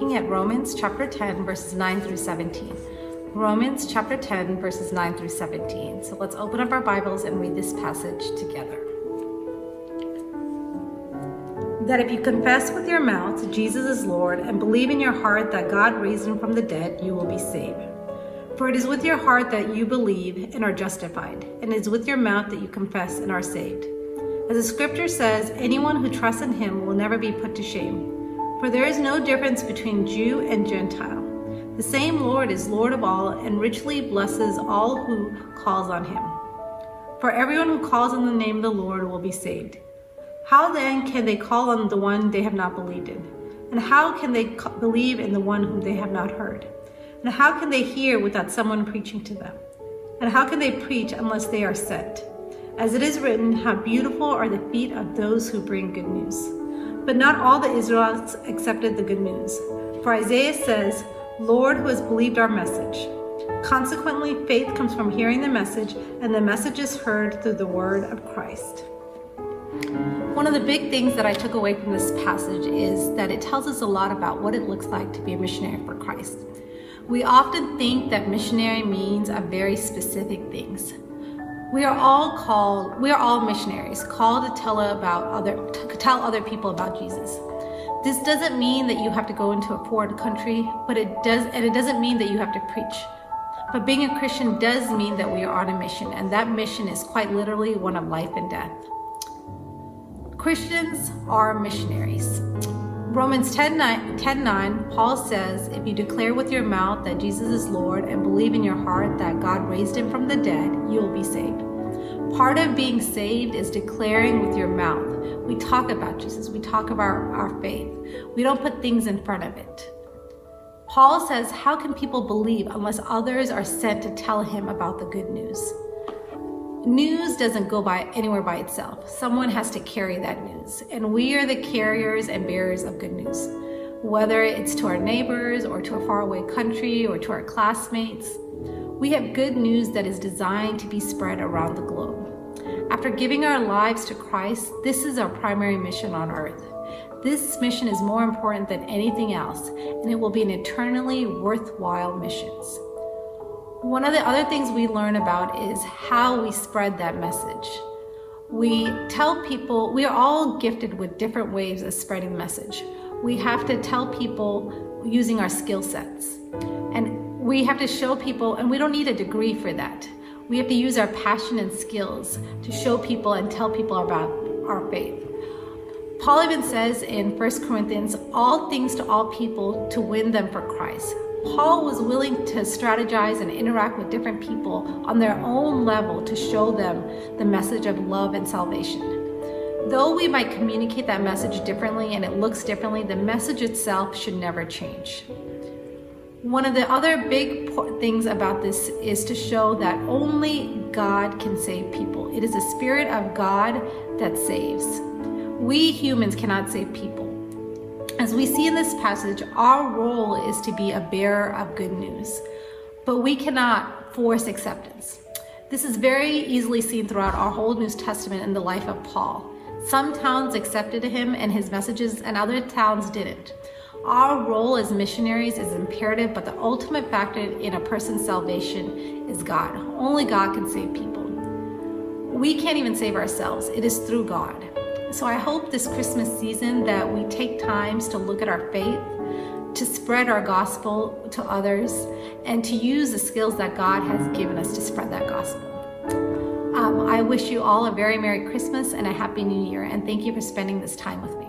looking at Romans chapter 10, verses 9 through 17. Romans chapter 10, verses 9 through 17. So let's open up our Bibles and read this passage together. That if you confess with your mouth Jesus is Lord and believe in your heart that God raised him from the dead, you will be saved. For it is with your heart that you believe and are justified, and it is with your mouth that you confess and are saved. As the scripture says, anyone who trusts in him will never be put to shame. For there is no difference between Jew and Gentile. The same Lord is Lord of all and richly blesses all who calls on him. For everyone who calls on the name of the Lord will be saved. How then can they call on the one they have not believed in? And how can they believe in the one whom they have not heard? And how can they hear without someone preaching to them? And how can they preach unless they are sent? As it is written, how beautiful are the feet of those who bring good news. But not all the Israelites accepted the good news. For Isaiah says, Lord, who has believed our message. Consequently, faith comes from hearing the message, and the message is heard through the word of Christ. One of the big things that I took away from this passage is that it tells us a lot about what it looks like to be a missionary for Christ. We often think that missionary means a very specific things. We are all missionaries, called to tell other people about Jesus. This doesn't mean that you have to go into a foreign country, but it doesn't mean that you have to preach. But being a Christian does mean that we are on a mission, and that mission is quite literally one of life and death. Christians are missionaries. Romans 10:9, Paul says, if you declare with your mouth that Jesus is Lord and believe in your heart that God raised him from the dead, you will be saved. Part of being saved is declaring with your mouth. We talk about Jesus. We talk about our faith. We don't put things in front of it. Paul says, how can people believe unless others are sent to tell him about the good news? News doesn't go anywhere by itself. Someone has to carry that news. And we are the carriers and bearers of good news. Whether it's to our neighbors or to a faraway country or to our classmates, we have good news that is designed to be spread around the globe. After giving our lives to Christ, this is our primary mission on earth. This mission is more important than anything else, and it will be an eternally worthwhile mission. One of the other things we learn about is how we spread that message. We tell people, we are all gifted with different ways of spreading the message. We have to tell people using our skill sets. And we have to show people, and we don't need a degree for that. We have to use our passion and skills to show people and tell people about our faith. Paul even says in 1 Corinthians, all things to all people to win them for Christ. Paul was willing to strategize and interact with different people on their own level to show them the message of love and salvation. Though we might communicate that message differently and it looks differently, the message itself should never change. One of the other big things about this is to show that only God can save people. It is the Spirit of God that saves. We humans cannot save people. As we see in this passage, our role is to be a bearer of good news, but we cannot force acceptance. This is very easily seen throughout our whole New Testament in the life of Paul. Some towns accepted him and his messages, and other towns didn't. Our role as missionaries is imperative, but the ultimate factor in a person's salvation is God. Only God can save people. We can't even save ourselves. It is through God. So I hope this Christmas season that we take times to look at our faith, to spread our gospel to others, and to use the skills that God has given us to spread that gospel. I wish you all a very Merry Christmas and a Happy New Year, and thank you for spending this time with me.